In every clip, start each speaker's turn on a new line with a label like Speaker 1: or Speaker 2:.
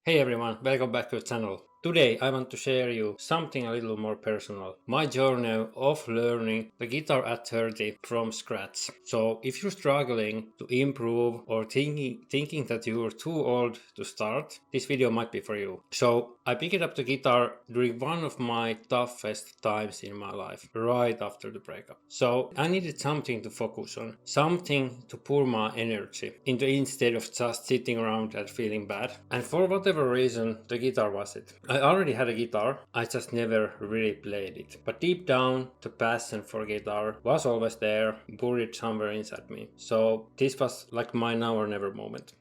Speaker 1: Hey everyone, welcome back to the channel. Today I want to share you something a little more personal. My journey of learning the guitar at 30 from scratch. So if you're struggling to improve or thinking that you're too old to start, this video might be for you. So I picked up the guitar during one of my toughest times in my life, right after the breakup. So I needed something to focus on, something to pour my energy into instead of just sitting around and feeling bad. And for whatever reason, the guitar was it. I already had a guitar, I just never really played it. But deep down, the passion for guitar was always there, buried somewhere inside me. So this was like my now or never moment.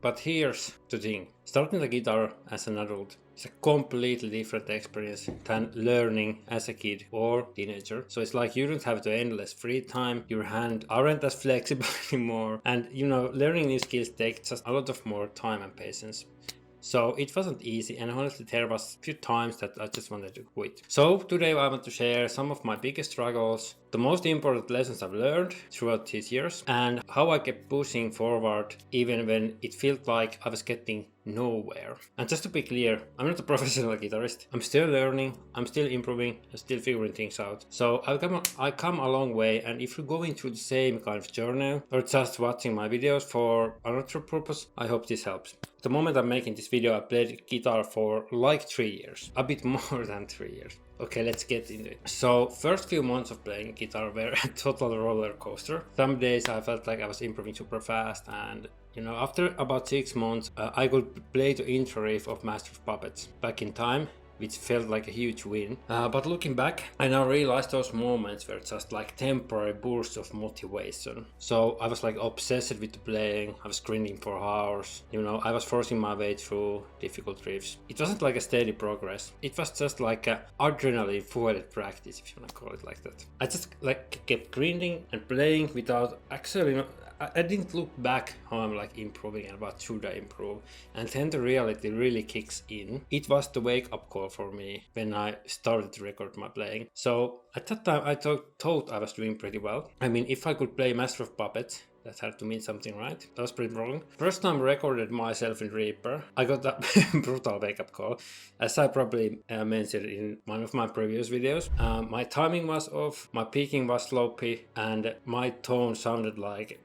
Speaker 1: But here's the thing, starting the guitar as an adult is a completely different experience than learning as a kid or teenager. So it's like you don't have the endless free time, your hands aren't as flexible anymore, and learning new skills takes just a lot of more time and patience. So it wasn't easy, and honestly there was a few times that I just wanted to quit. So today I want to share some of my biggest struggles, the most important lessons I've learned throughout these years, and how I kept pushing forward even when it felt like I was getting nowhere. And just to be clear, I'm not a professional guitarist. I'm still learning, I'm still improving, I'm still figuring things out. So I come a long way, and if you're going through the same kind of journey or just watching my videos for another purpose, I hope this helps. The moment I'm making this video, I played guitar for like 3 years, a bit more than 3 years. Okay, let's get into it. So first few months of playing guitar were a total roller coaster. Some days I felt like I was improving super fast, and after about 6 months I could play the intro riff of Master of Puppets back in time, which felt like a huge win. But looking back, I now realize those moments were just like temporary bursts of motivation. So I was like obsessed with the playing, I was grinding for hours, I was forcing my way through difficult riffs. It wasn't like a steady progress, it was just like a adrenaline fueled practice, if you want to call it like that. I just like kept grinding and playing without actually I didn't look back how I'm like improving and what should I improve, and then the reality really kicks in. It was the wake up call for me when I started to record my playing. So at that time I thought I was doing pretty well. I mean, if I could play Master of Puppets, that had to mean something, right? That was pretty wrong. First time I recorded myself in Reaper, I got that brutal wake-up call. As I probably mentioned in one of my previous videos, my timing was off, my picking was sloppy, and my tone sounded like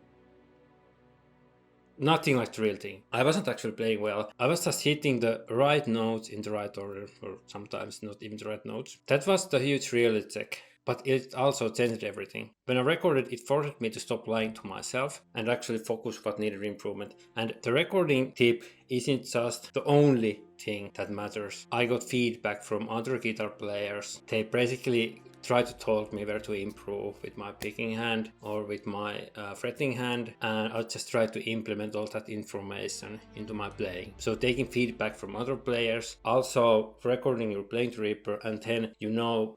Speaker 1: nothing like the real thing. I wasn't actually playing well. I was just hitting the right notes in the right order, or sometimes not even the right notes. That was the huge reality check. But it also changed everything. When I recorded, it forced me to stop lying to myself and actually focus what needed improvement. And the recording tip isn't just the only thing that matters. I got feedback from other guitar players. They basically try to tell me where to improve with my picking hand or with my fretting hand, and I just try to implement all that information into my playing. So taking feedback from other players, also recording your playing to Reaper, and then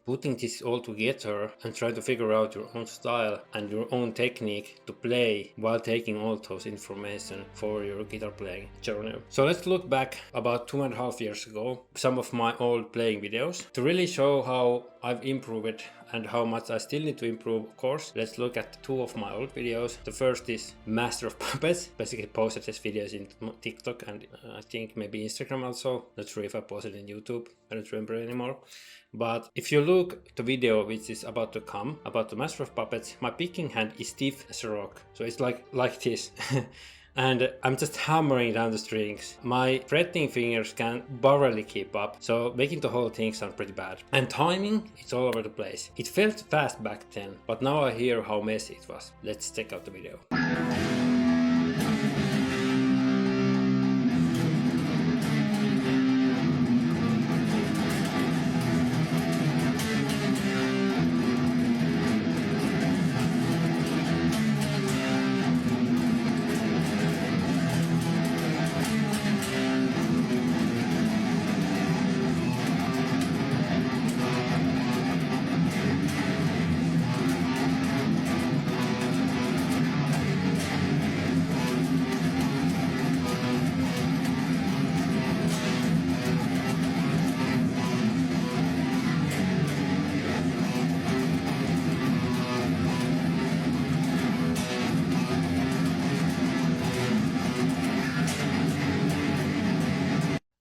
Speaker 1: putting this all together and try to figure out your own style and your own technique to play while taking all those information for your guitar playing journey. So let's look back about 2.5 years ago, some of my old playing videos to really show how I've improved and how much I still need to improve. Of course, let's look at 2 of my old videos. The first is Master of Puppets. Basically posted these videos in TikTok and I think maybe Instagram also. Not sure if I posted in YouTube, I don't remember anymore. But if you look the video which is about to come, about the Master of Puppets, my picking hand is stiff as a rock. So it's like this. And I'm just hammering down the strings. My fretting fingers can barely keep up, so making the whole thing sound pretty bad. And timing, it's all over the place. It felt fast back then, but now I hear how messy it was. Let's check out the video.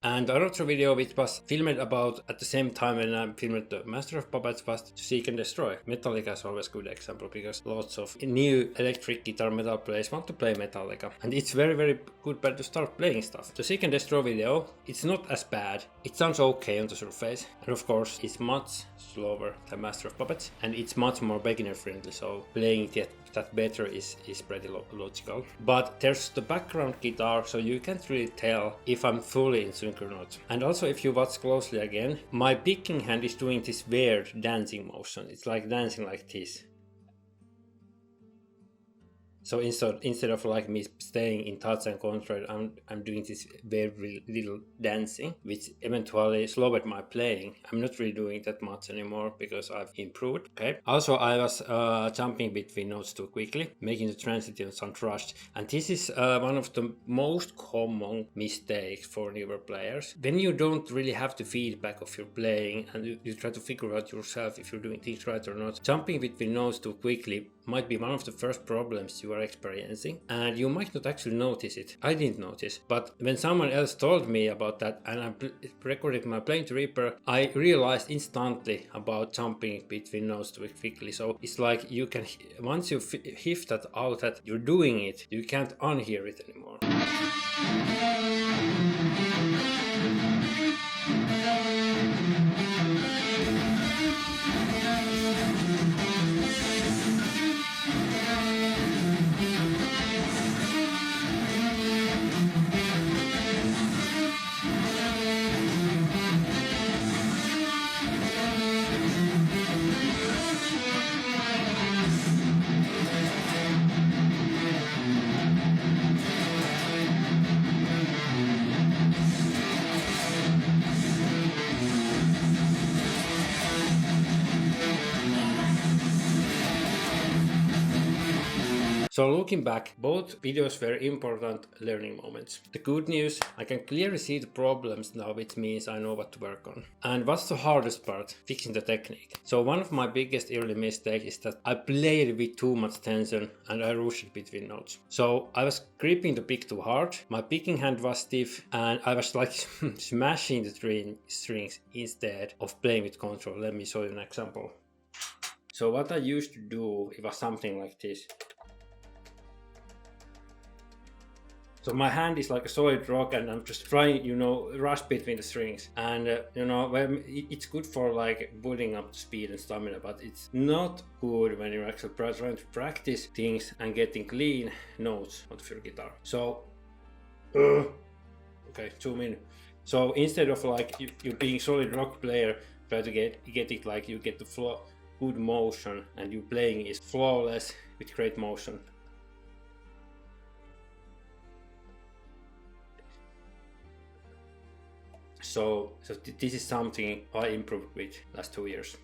Speaker 1: And another video which was filmed about at the same time when I filmed the Master of Puppets was To Seek and Destroy. Metallica is always a good example because lots of new electric guitar metal players want to play Metallica. And it's very good band to start playing stuff. The Seek and Destroy video, it's not as bad. It sounds okay on the surface. And of course, it's much slower than Master of Puppets. And it's much more beginner friendly, so playing that better is pretty logical. But there's the background guitar, so you can't really tell if I'm fully in sync or not. And also, if you watch closely again, my picking hand is doing this weird dancing motion. It's like dancing like this. So instead of like me staying in touch and control, I'm doing this very little dancing, which eventually slowed my playing. I'm not really doing that much anymore because I've improved. Okay. Also, I was jumping between notes too quickly, making the transition sound rushed. And this is one of the most common mistakes for newer players. When you don't really have the feedback of your playing and you try to figure out yourself if you're doing things right or not, jumping between notes too quickly might be one of the first problems you are experiencing, and you might not actually notice it. I didn't notice, but when someone else told me about that and I recorded my Playing to Reaper, I realized instantly about jumping between notes too quickly. So it's like you can, once you hiff that out that you're doing it, you can't unhear it anymore. So looking back, both videos were important learning moments. The good news, I can clearly see the problems now, which means I know what to work on. And what's the hardest part? Fixing the technique. So one of my biggest early mistakes is that I played with too much tension and I rushed between notes. So I was gripping the pick too hard, my picking hand was stiff, and I was like smashing the strings instead of playing with control. Let me show you an example. So what I used to do, it was something like this. So my hand is like a solid rock and I'm just trying, rush between the strings. And, it's good for like building up speed and stamina, but it's not good when you're actually trying to practice things and getting clean notes on your guitar. So, okay, zoom in. So instead of like you being solid rock player, try to get it like you get the good motion and you playing is flawless with great motion. So this is something I improved with last 2 years.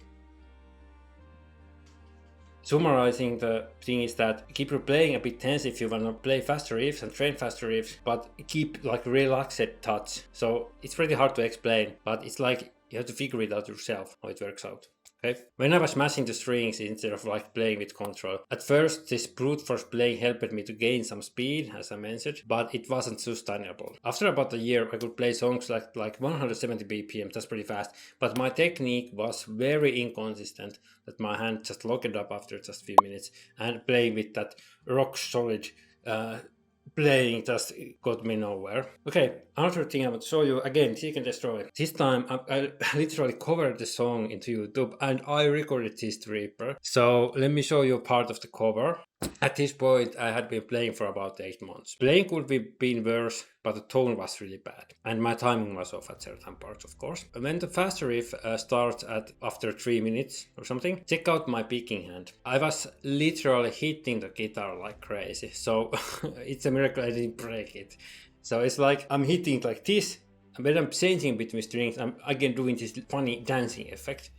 Speaker 1: Summarizing the thing is that keep your playing a bit tense if you want to play faster riffs and train faster riffs, but keep like relaxed touch. So it's pretty hard to explain, but it's like you have to figure it out yourself how it works out. Okay. When I was smashing the strings instead of like playing with control, at first this brute force playing helped me to gain some speed, as I mentioned, but it wasn't sustainable. After about a year, I could play songs like 170 BPM, that's pretty fast, but my technique was very inconsistent, that my hand just locked up after just a few minutes, and playing with that rock solid playing just got me nowhere. Okay, another thing I want to show you, again, Seek and Destroy. This time I literally covered the song into YouTube and I recorded this to Reaper. So let me show you part of the cover. At this point I had been playing for about 8 months. Playing could be been worse, but the tone was really bad. And my timing was off at certain parts, of course. When the faster riff starts after 3 minutes or something, check out my picking hand. I was literally hitting the guitar like crazy. So it's a miracle I didn't break it. So it's like I'm hitting like this, and when I'm changing between strings, I'm again doing this funny dancing effect,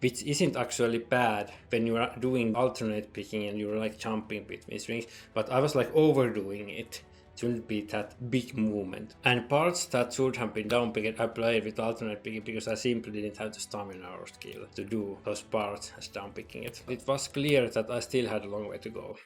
Speaker 1: which isn't actually bad when you are doing alternate picking and you're like jumping between strings, but I was like overdoing it. It shouldn't be that big movement. And parts that should have been down picked, I played with alternate picking because I simply didn't have the stamina or skill to do those parts as down picking it. It was clear that I still had a long way to go.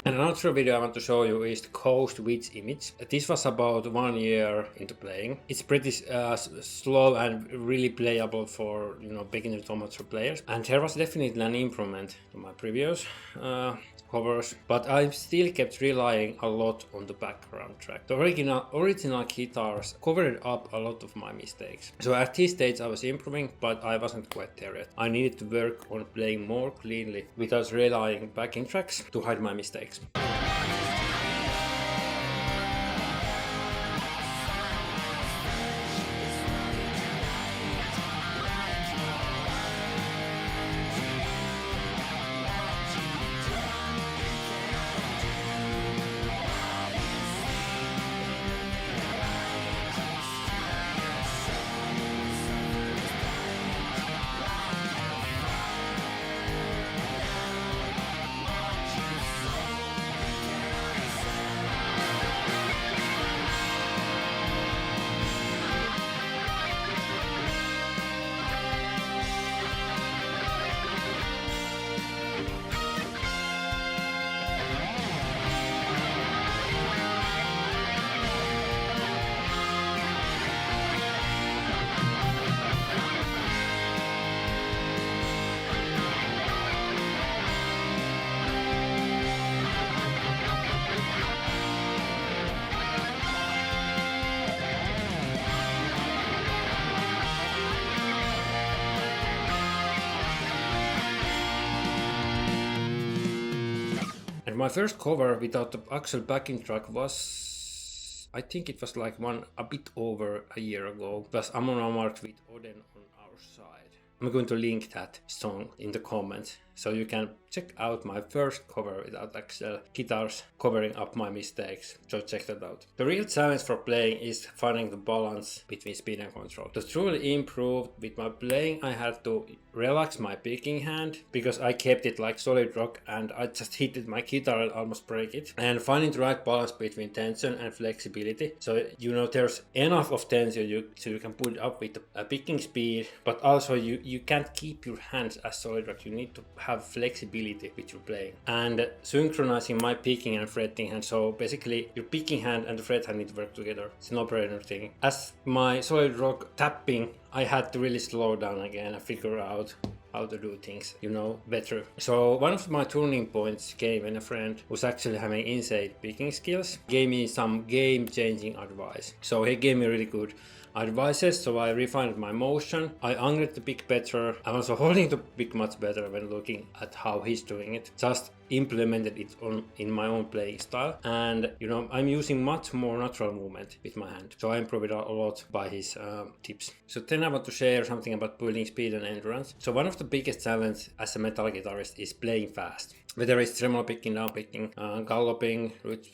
Speaker 1: And another video I want to show you is the Coast Witch image. This was about 1 year into playing. It's pretty slow and really playable for beginner amateur players. And there was definitely an improvement to my previous covers, but I still kept relying a lot on the background track. The original guitars covered up a lot of my mistakes. So at this stage I was improving, but I wasn't quite there yet. I needed to work on playing more cleanly without relying on backing tracks to hide my mistakes. My first cover without the actual backing track was, I think it was like a bit over a year ago. It was Amon Amarth with Oden on Our Side. I'm going to link that song in the comments so you can check out my first cover without actual guitars covering up my mistakes. So check that out. The real challenge for playing is finding the balance between speed and control. To truly improve with my playing, I had to relax my picking hand because I kept it like solid rock and I just hit my guitar and almost break it. And finding the right balance between tension and flexibility. So there's enough of tension so you can put it up with the picking speed, but also you can't keep your hands as solid rock. You need to have flexibility with your playing and synchronizing my picking and fretting hand. So basically your picking hand and the fret hand need to work together. It's an no-brainer thing. As my solid rock tapping, I had to really slow down again and figure out how to do things, better. So one of my turning points came when a friend who's actually having insane picking skills gave me some game-changing advice. So he gave me really good advices, so I refined my motion. I angled the pick better. I'm also holding the pick much better when looking at how he's doing it. Just implemented it in my own playing style, and I'm using much more natural movement with my hand. So I improved a lot by his tips. So then I want to share something about building speed and endurance. So one of the biggest challenges as a metal guitarist is playing fast. Whether it's tremolo picking, down picking, galloping, which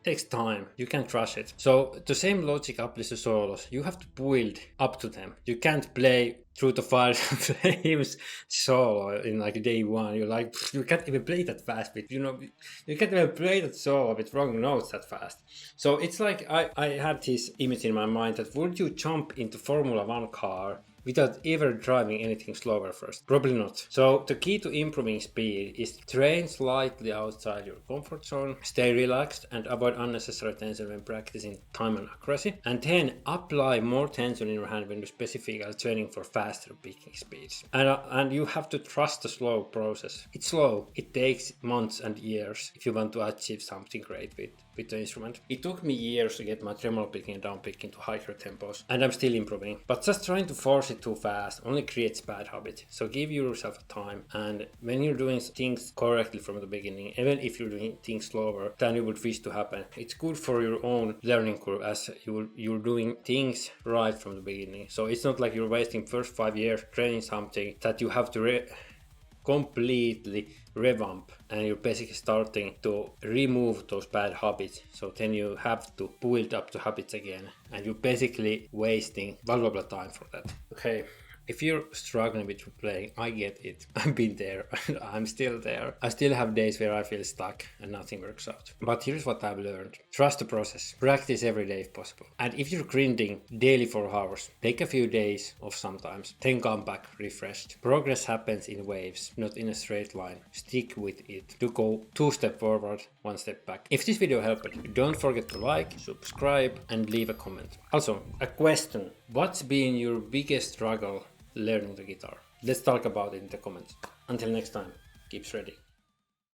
Speaker 1: takes time. You can't rush it. So the same logic applies to solos. You have to build up to them. You can't play through the fire flames solo in like day one. You can't even play that fast with, you can't even play that solo with wrong notes that fast. So it's like I had this image in my mind that would you jump into Formula 1 car without ever driving anything slower first? Probably not. So the key to improving speed is train slightly outside your comfort zone, stay relaxed and avoid unnecessary tension when practicing time and accuracy, and then apply more tension in your hand when you specifically training for faster picking speeds. And you have to trust the slow process. It's slow. It takes months and years if you want to achieve something great with the instrument. It took me years to get my tremolo picking and down picking to higher tempos, and I'm still improving. But just trying to force it too fast only creates bad habits. So give yourself time, and when you're doing things correctly from the beginning, even if you're doing things slower than you would wish to happen, it's good for your own learning curve as you're doing things right from the beginning. So it's not like you're wasting first 5 years training something that you have to completely revamp, and you're basically starting to remove those bad habits. So then you have to build up the habits again, and you're basically wasting valuable time for that. Okay, If you're struggling with playing, I get it. I've been there. I'm still there. I still have days where I feel stuck and nothing works out. But here's what I've learned. Trust the process. Practice every day if possible. And if you're grinding daily for hours, take a few days off sometimes. Then come back refreshed. Progress happens in waves, not in a straight line. Stick with it. To go 2 steps forward, 1 step back. If this video helped, don't forget to like, subscribe and leave a comment. Also, a question. What's been your biggest struggle learning the guitar? Let's talk about it in the comments. Until next time, keep shredding.